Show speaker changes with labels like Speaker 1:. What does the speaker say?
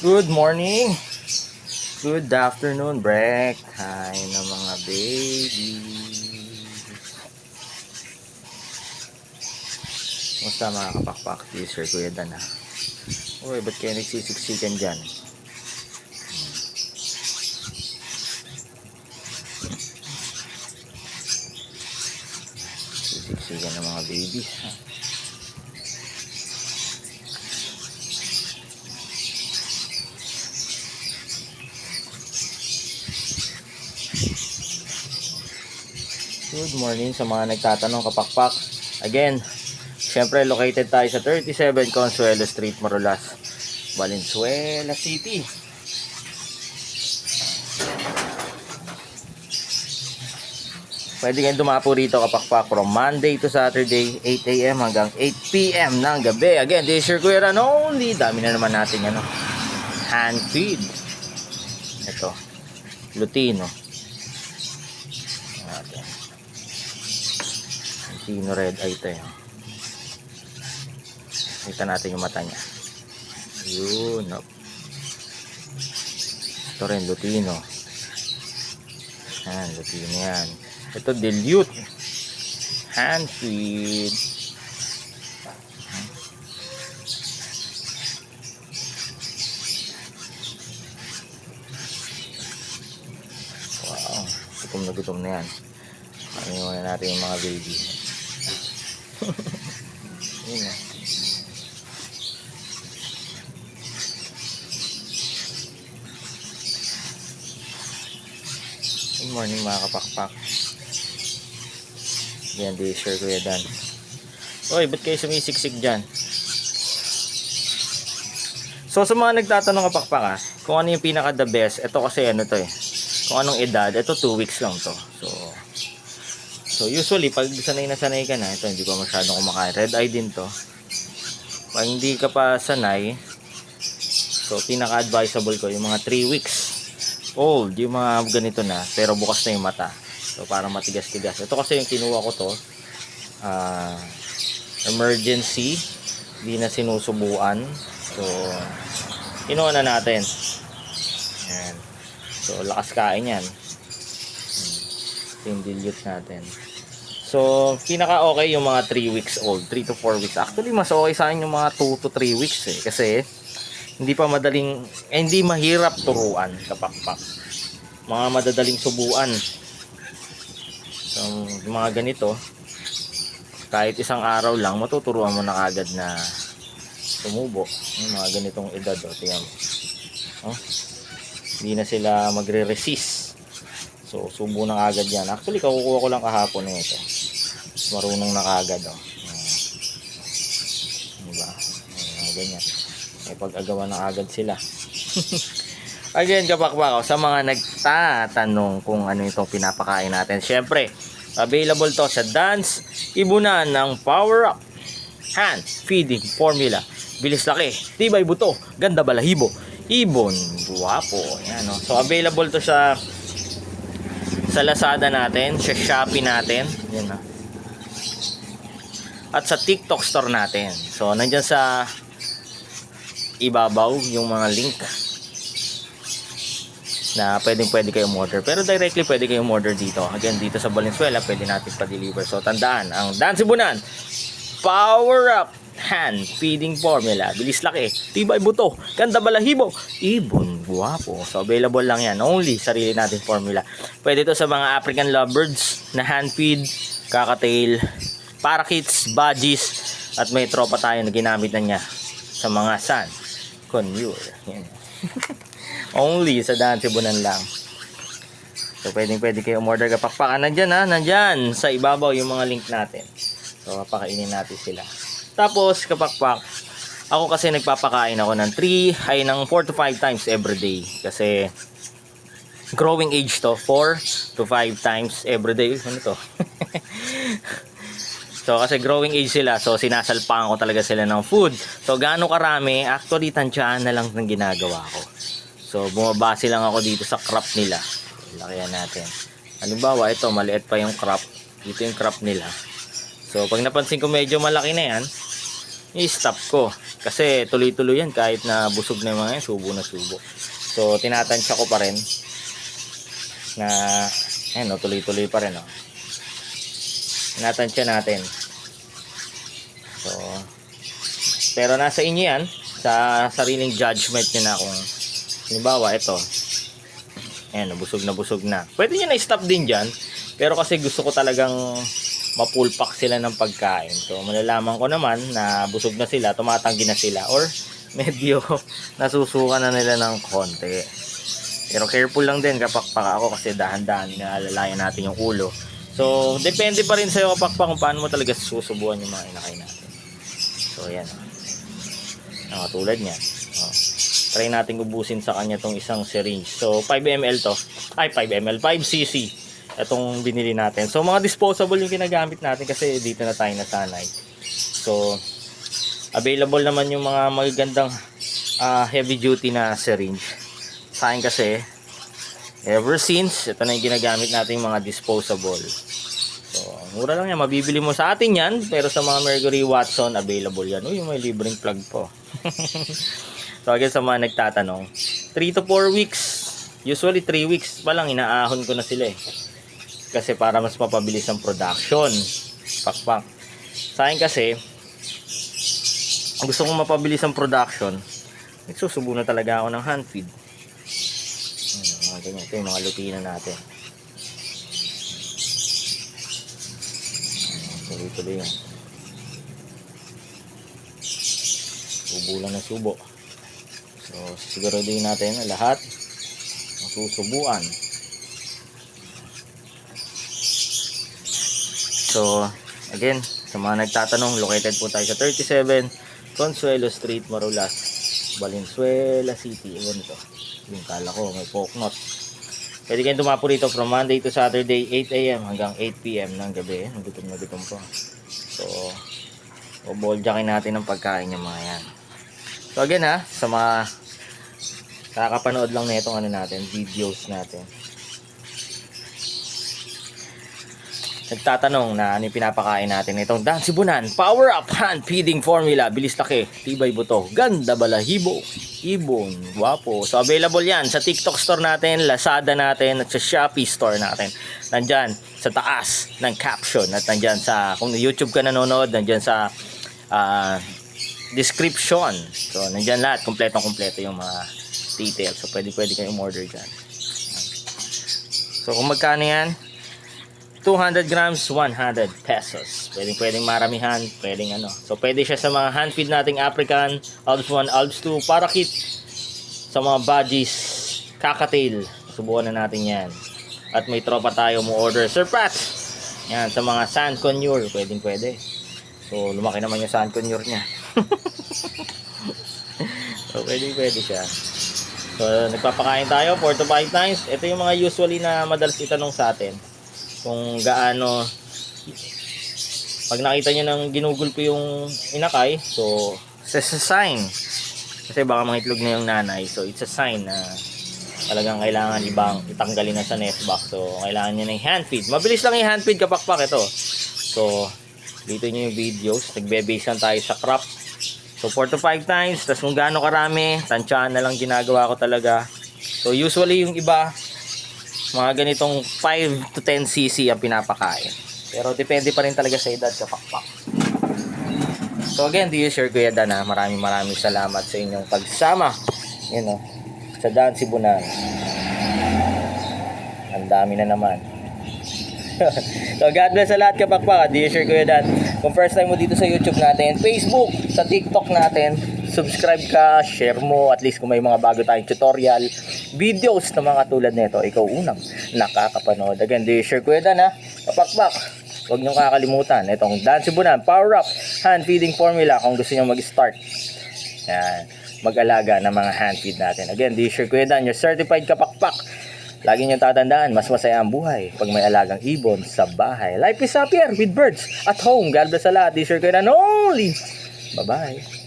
Speaker 1: Good morning, good afternoon, break. Hi na mga baby. Musta mga kapakpak? T-shirt Kuya Dan ha. Uy, ba't kayo nagsisiksikan dyan? Sisiksikan ng mga babies ha. Good morning sa mga nagtatanong kapakpak. Again, syempre located tayo sa 37 Consuelo Street, Morolas, Valenzuela City. Pwede kayong dumapo rito kapakpak from Monday to Saturday, 8 AM hanggang 8 PM ng gabi. Again, this is your Kuya Dan only. Dami na naman natin hand feed. Ito, Lutino. Lutino red eye ito eh. Kita natin yung mata niya. Yun. Ito rin, Lutino. Yan, Lutino yan. Ito, dilute. Hand feed. Wow. Gutom na yan. Ano muna natin yung mga baby. Yun na. Good morning mga kapakpak. Yan, di sure Kuya Dan. Oy, ba't kayo sumisiksik dyan? So sa mga nagtatanong kapakpak kung ano yung pinaka the best, ito kasi ano to eh. Kung anong edad, ito 2 weeks lang to. So usually pag sanay na sanay ka na, ito hindi ko masyadong kumakain. Red eye din to. Pag hindi ka pa sanay, so pinaka advisable ko yung mga 3 weeks old, yung mga ganito na pero bukas na yung mata. So parang matigas-tigas. Ito kasi yung kinuha ko to, emergency, hindi na sinusubuan. So kinuha na natin. Ayan. So lakas kain yan. Yung dilute natin. So pinaka okay yung mga 3 weeks old, 3 to 4 weeks. Actually mas okay sa akin yung mga 2 to 3 weeks eh, kasi hindi pa madaling, hindi mahirap turuan kapakpak. Mga madadaling subuan. So, yung mga ganito, kahit isang araw lang, matuturuan mo na kagad na sumubo. Yung mga ganitong edad, tingnan mo. Oh, hindi na sila magre-resist. So, subo na kagad yan. Actually, kukuha ko lang kahapon na ito. Marunong na kagad, diba? Ganyan. May pag-agawa na agad sila. Again kapakpak, sa mga nagtatanong kung ano itong pinapakain natin, syempre available to sa Dan's Ibunan ng Power Up Hand Feeding Formula. Bilis laki, tibay buto, ganda balahibo, ibon guwapo. Yan, so available to sa Lazada natin, sa Shopee natin, yan, at sa TikTok store natin. So nandyan sa ibabaw yung mga link na pwede kayong order, pero directly pwede kayong order dito. Again, dito sa Valenzuela pwede natin pa-deliver. So tandaan, ang Dan's Ibunan Power Up Hand Feeding Formula, bilis laki, tibay buto, ganda balahibo, ibon guwapo. So available lang yan, only sarili natin formula. Pwede to sa mga African lovebirds na hand feed, kakatail, parakeets, budgies, at may tropa tayo na ginamit na niya sa mga sun conure. Yan. Only sa Dan's Ibunan lang. So pwede kayo umorder kapakpakan. Nandyan sa ibabaw yung mga link natin. So papakainin natin sila. Tapos kapakpak, ako kasi nagpapakain ako ng 4 to 5 times every day. Kasi growing age to, 4 to 5 times every day. Ano to? So kasi growing age sila, so sinasalpakan ko talaga sila ng food. So gaano karami, actually tansyahan na lang ng ginagawa ko. So bumabase lang ako dito sa crop nila. Lakihan natin. Halimbawa ito, maliit pa yung crop. Dito yung crop nila. So pag napansin ko medyo malaki na yan, i-stop ko. Kasi tuloy-tuloy yan kahit na busog na yung mga yan, subo na subo. So tinatansya ko pa rin na ayun, tuloy-tuloy pa rin. Tinatansya natin. So pero nasa inyo yan, sa sariling judgment nyo na kung halimbawa ito, ayan, busog na. Pwede nyo na stop din dyan, pero kasi gusto ko talagang mapulpak sila ng pagkain. So malalaman ko naman na busog na sila, tumatanggi na sila, or medyo nasusuka na nila ng konti. Pero careful lang din kapakpak ako kasi dahan-dahan inaalalayan natin yung ulo. So depende pa rin sa'yo kapakpak kung paano mo talaga susubuan yung mga inakay natin. So ayan, tulad niya. Try natin ubusin sa kanya tong isang syringe. So 5 ml to, 5 cc itong binili natin. So mga disposable yung ginagamit natin kasi dito na tayo nasanay. So available naman yung mga magagandang heavy duty na syringe. Sa akin kasi ever since ito na yung ginagamit natin, yung mga disposable. So mura lang yan, mabibili mo sa atin yan. Pero sa mga Mercury Watson available yan. Uy, may libreng plug po. So again, sa mga nagtatanong, 3 to 4 weeks, usually 3 weeks pa lang inaahon ko na sila kasi para mas mapabilis ang production. Pakpak. Sa akin kasi, gusto kong mapabilis ang production, nagsusubo na talaga ako ng hand feed. Mga ganyan. Ito yung mga lutina natin. Tuloy-tuloy yan. Subo lang na subo. So siguraduhin natin na lahat masusubuan. So again, sa mga nagtatanong, located po tayo sa 37 Consuelo Street, Marulas, Valenzuela City. Ewan ito, yung kala ko may poknot. Pwede kayong tumapo rito from Monday to Saturday, 8 AM hanggang 8 PM ng gabi. Nagutom na gutom po. So boboljakin natin ang pagkain yung mga yan. So again sa mga kakapanood lang na itong natin, videos natin, nagtatanong na ano yung pinapakain natin itong Dan Cebunan Power Up Hand Feeding Formula. Bilis laki, tibay buto, ganda balahibo, ibon, guwapo. So available yan sa TikTok store natin, Lazada natin, at sa Shopee store natin. Nandyan sa taas ng caption, at nandyan sa, kung YouTube ka nanonood, nandyan sa description. So nandyan lahat, kompletong-kompleto yung mga details. So pwede kayong order dyan. So kung magkano yan, 200 grams, 100 pesos. Pwedeng maramihan, pwedeng So pwede siya sa mga hand feed nating African, Alps 1, Alps 2, Parakit, sa mga budgies, Kakatail. Subukan na natin yan. At may tropa tayo mo order, Sir Pat. Yan, sa mga Sand Conure, pwede. So lumaki naman yung Sand Conure niya. So pwede siya. So nagpapakain tayo 4 to 5 times. Ito yung mga usually na madalas itanong sa atin, kung gaano, pag nakita nyo nang ginugulpo yung inakay, so it's a sign, kasi baka mga itlog na yung nanay. So it's a sign na talagang kailangan itanggalin na sa nest box. So kailangan nyo ng hand feed. Mabilis lang yung hand feed, kapakpak ito. So dito nyo yung videos, nagbe-base lang tayo sa crop. So 4 to 5 times. Tapos kung gaano karami, tansyahan na lang ginagawa ko talaga. So usually yung iba, mga ganitong 5 to 10 cc ang pinapakain. Pero depende pa rin talaga sa edad, kapakpak. So again, this is your Kuya Dan. Maraming salamat sa inyong pagsama. Sa Dan Cebunan. Ang dami na naman. So God bless sa lahat, kapakpak. This is your Kuya Dan. Kung first time mo dito sa YouTube natin, Facebook, sa TikTok natin, subscribe ka, share mo, at least kung may mga bago tayong tutorial, videos na mga tulad nito, ikaw unang nakakapanood. Again, this is your Kuya Dan, kapakpak. Huwag niyong kakalimutan, itong Dan Cebunan Power Up Hand Feeding Formula kung gusto niyo mag-start. Yan, mag-alaga ng mga hand feed natin. Again, this is your Kuya Dan, your certified kapakpak. Lagi niyong tatandaan, mas masaya ang buhay pag may alagang ibon sa bahay. Life is happier with birds at home. God bless sa lahat. This is your Kuya Dan only. Bye-bye.